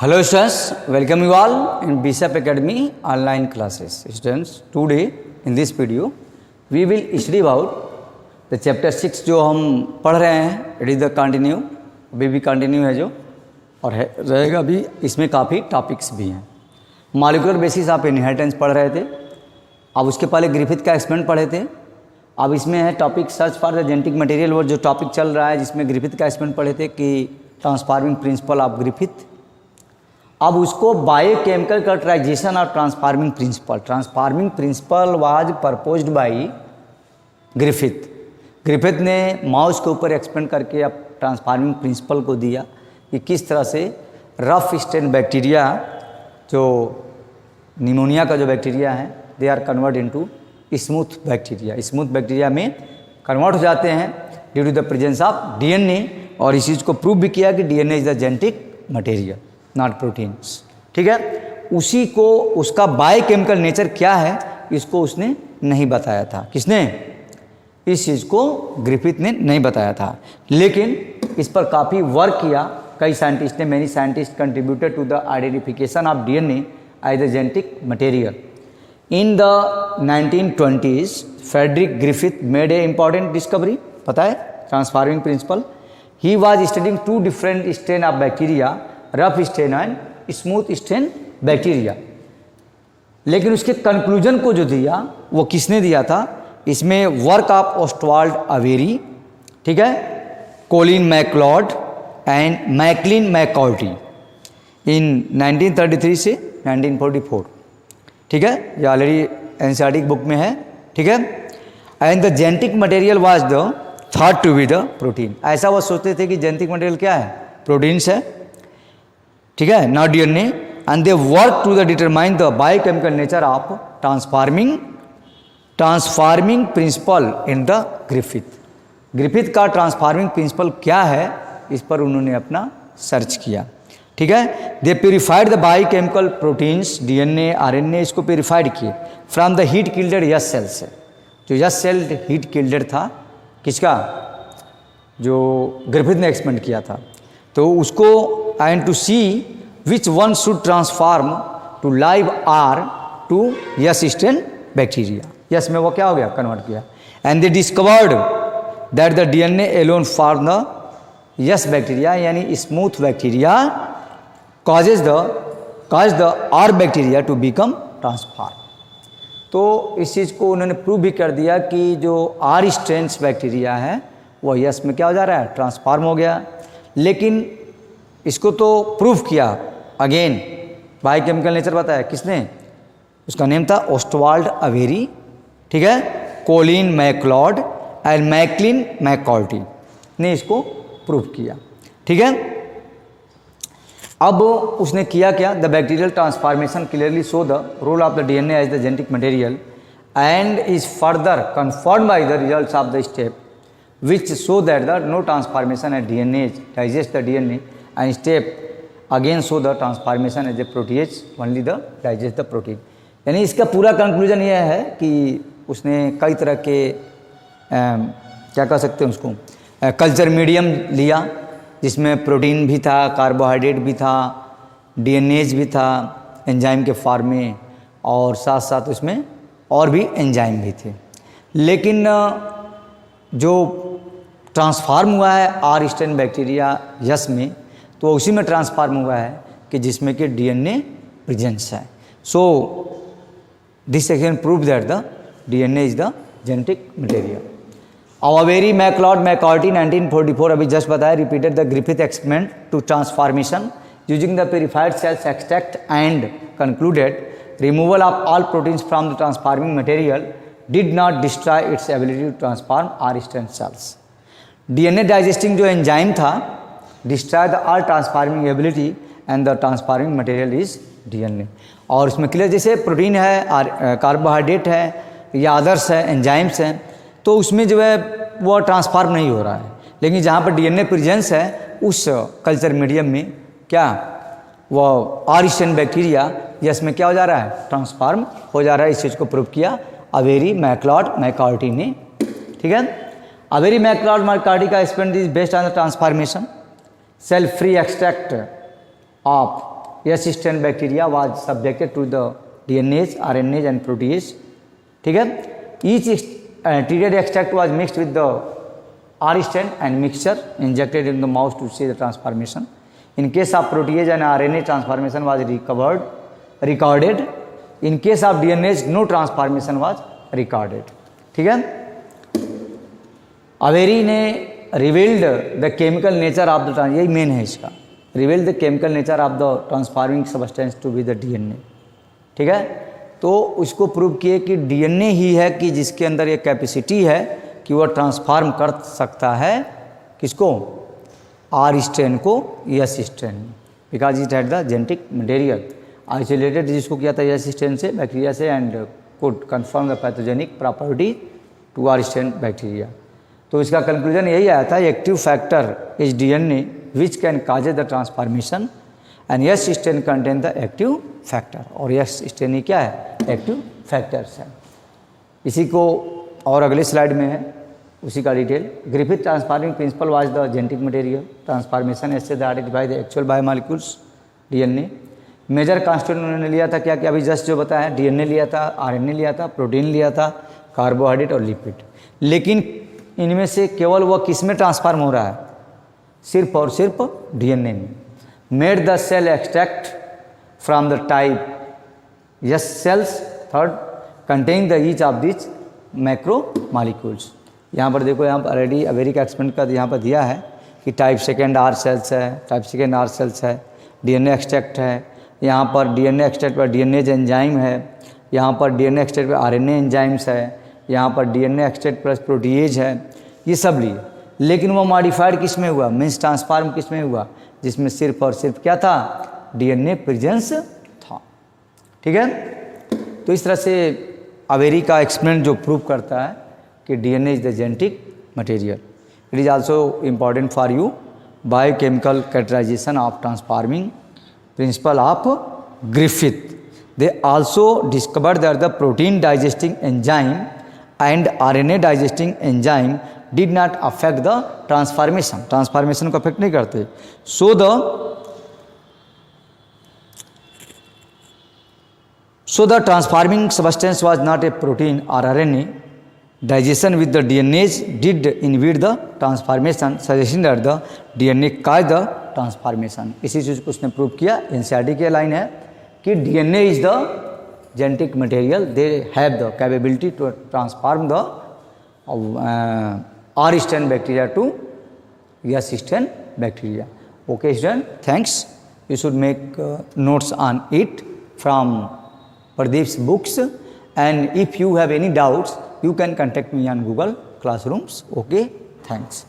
Hello students, welcome you all in BSAP Academy online classes. Students, today in this video we will study about the chapter 6 जो हम पढ़ रहे हैं. It is the continue, अभी भी continue है जो और है रहेगा भी. इसमें काफ़ी टॉपिक्स भी हैं. मॉलिक्यूलर बेसिस आप इनहेरिटेंस पढ़ रहे थे. अब उसके पहले ग्रिफिथ का एक्सपेरिमेंट पढ़े थे. अब इसमें है topic search for the genetic material, वो जो टॉपिक चल रहा है जिसमें ग्रिफिथ का एक्सपेरिमेंट पढ़े थे कि ट्रांसफॉर्मिंग प्रिंसिपल ऑफ ग्रिफिथ. अब उसको बायोकेमिकल कैरेक्टराइजेशन और transforming principle. Transforming principle was proposed by Griffith. Griffith ने माउस के ऊपर एक्सपेंड करके अब ट्रांसफॉर्मिंग प्रिंसिपल को दिया कि किस तरह से रफ स्टेन बैक्टीरिया, जो निमोनिया का जो बैक्टीरिया है, they are convert into smooth bacteria. Smooth bacteria में कन्वर्ट हो जाते हैं due to the presence of DNA. और इस चीज़ को प्रूव भी किया कि DNA is the genetic material, not proteins. ठीक है. उसी को उसका बायोकेमिकल नेचर क्या है इसको उसने नहीं बताया था. किसने? इस चीज़ को ग्रिफिथ ने नहीं बताया था. लेकिन इस पर काफ़ी वर्क किया कई साइंटिस्ट ने. Many scientist contributed to the identification of DNA as the genetic material. In the 1920s Frederick Griffith made a important discovery. पता है? Transforming principle. He was studying two different strain of bacteria, rough strain and smooth strain bacteria. लेकिन उसके conclusion को जो दिया वो किसने दिया था? इसमें वर्क ऑफ ओस्टवाल्ड अवेरी, ठीक है, कोलिन मैकलॉड एंड मैकलिन मैकॉर्टी इन 1933 से 1944. ठीक है, ये ऑलरेडी एनसीईआरटी बुक में है. ठीक है. And the genetic material was the thought to be the protein. ऐसा वो सोचते थे कि जेनेटिक मटेरियल क्या है? प्रोटीन्स है. ठीक है, not DNA. And they work to the determine the biochemical nature of transforming principle in the Griffith. Griffith का ट्रांसफॉर्मिंग प्रिंसिपल क्या है इस पर उन्होंने अपना सर्च किया. ठीक है. They purified the biochemical proteins, DNA, RNA, इसको प्योरीफाइड किए from the heat killed S cell से. जो यस सेल हीट किल्डेड था, किसका? जो ग्रिफिथ ने एक्सपेरिमेंट किया था. तो उसको and to see which one should transform to live R to S strain bacteria. S में वो क्या हो गया? कन्वर्ट किया. And they discovered that the DNA alone for the S bacteria, यानी smooth bacteria cause the R bacteria to become transform. तो इस चीज़ को उन्होंने प्रूव भी कर दिया कि जो R स्ट्रेन्स बैक्टीरिया है वो यस में क्या हो जा रहा है? ट्रांसफॉर्म हो गया. लेकिन इसको तो प्रूव किया अगेन बायोकेमिकल नेचर बताया किसने? उसका नेम था ओस्टवाल्ड अवेरी. ठीक है. कोलिन मैकलॉड एंड मैकलिन मैकॉर्टी ने इसको प्रूव किया. ठीक है. अब उसने किया क्या? The bacterial transformation clearly show the role of the DNA as the genetic material and is further confirm by the results of the step which show that the no transformation at DNA digest the DNA and step again show the transformation as a protease only the digest the protein. यानी इसका पूरा conclusion यह है कि उसने कई तरह के क्या कह सकते हैं उसको कल्चर मीडियम लिया जिसमें प्रोटीन भी था, कार्बोहाइड्रेट भी था, डीएनएज भी था एंजाइम के फॉर्म में, और साथ साथ उसमें और भी एंजाइम भी थे. लेकिन जो ट्रांसफार्म हुआ है आर स्ट्रेन बैक्टीरिया यस में, तो उसी में ट्रांसफार्म हुआ है कि जिसमें कि डीएनए प्रेजेंस है. So this can prove that the DNA is the genetic material. Avery MacLeod McCarty 1944 अभी जस्ट बताया repeated the Griffith experiment to transformation using the purified cells extract and concluded removal of all proteins from the transforming material did not destroy its ability to transform R strain cells. DNA digesting जो enzyme था destroy the R transforming ability and the transforming material is DNA. और उसमें clear जैसे protein है, carbohydrate है या others है, enzymes हैं, तो उसमें जो है वो ट्रांसफॉर्म नहीं हो रहा है. लेकिन जहाँ पर डीएनए प्रेजेंस है उस कल्चर मीडियम में क्या वो R strain बैक्टीरिया यस में क्या हो जा रहा है? ट्रांसफॉर्म हो जा रहा है. इस चीज़ को प्रूव किया अवेरी मैकलॉड मैकॉर्टी ने. ठीक है. अवेरी मैकलॉड मैकॉर्टी का experiment is based on the transformation cell free extract of S strain bacteria was subjected to the DNase, RNase and protease. ठीक है, each treated extract was mixed with the R strain and mixture injected in the mouse to see the transformation. In case of protease and RNA, transformation was recorded. In case of DNase, no transformation was recorded. ठीक है, Avery ने revealed the chemical nature of the, यही main है इसका, revealed the chemical nature of the transforming substance to be the DNA. ठीक है, तो उसको प्रूव किए कि डीएनए ही है कि जिसके अंदर ये कैपेसिटी है कि वह ट्रांसफॉर्म कर सकता है किसको, आर स्ट्रेन को S strain, because it had the genetic material isolated, जिसको किया था एस स्ट्रेन से बैक्टीरिया से, and could confirm the pathogenic property to R strain bacteria. तो इसका कंक्लूजन यही आया था, active factor is DNA which can causes the transformation and S strain contain the active factor. और एस स्ट्रेन ही क्या है, एक्टिव फैक्टर्स है. इसी को और अगले स्लाइड में है उसी का detail. Griffith transforming principle was the genetic material transformation assay that is by the actual biomolecules DNA. Major constituent उन्होंने लिया था क्या, क्या अभी जस्ट जो बताया, डीएनए लिया था, आरएनए लिया था, प्रोटीन लिया था, कार्बोहाइड्रेट और लिपिड. लेकिन इनमें से केवल वह किस में ट्रांसफॉर्म हो रहा है, सिर्फ और सिर्फ डीएनए में. Made the cell extract from the type S cells third contain the each of this macromolecules. यहाँ पर देखो, यहाँ पर ऑलरेडी अवेरी का एक्सपेरिमेंट का यहाँ पर दिया है कि टाइप सेकेंड आर सेल्स है, टाइप सेकेंड आर सेल्स है, डीएनए एक्सट्रैक्ट है, यहाँ पर डीएनए एक्सट्रैक्ट पर डीएनए एंजाइम है, यहाँ पर डीएनए एक्सट्रैक्ट पर आरएनए एंजाइम्स है, यहाँ पर डीएनए एक्सट्रैक्ट प्लस प्रोटीएज है, ये सब लिए. लेकिन वो मॉडिफाइड किस में हुआ, मीन्स ट्रांसफॉर्म किस में हुआ, जिसमें सिर्फ और सिर्फ क्या था, डीएनए प्रेजेंस था. ठीक है, तो इस तरह से अवेरी का एक्सपेरिमेंट जो प्रूव करता है कि DNA is the genetic material. It is also important for you biochemical characterization of transforming principle of Griffith. They also discovered that the protein digesting enzyme and RNA digesting enzyme did not affect the transformation. Transformation को affect नहीं करते. So the transforming substance was not a protein or RNA. Digestion with the DNase did inhibit the transformation, suggesting that the DNA caused the transformation. इसी चीज़ को उसने prove किया. NCERT की line है कि DNA is the genetic material, they have the capability to transform the R strain bacteria to S strain bacteria. Okay student, thanks. You should make notes on it from Pradeep's books, and if you have any doubts you can contact me on Google Classrooms. Okay, thanks.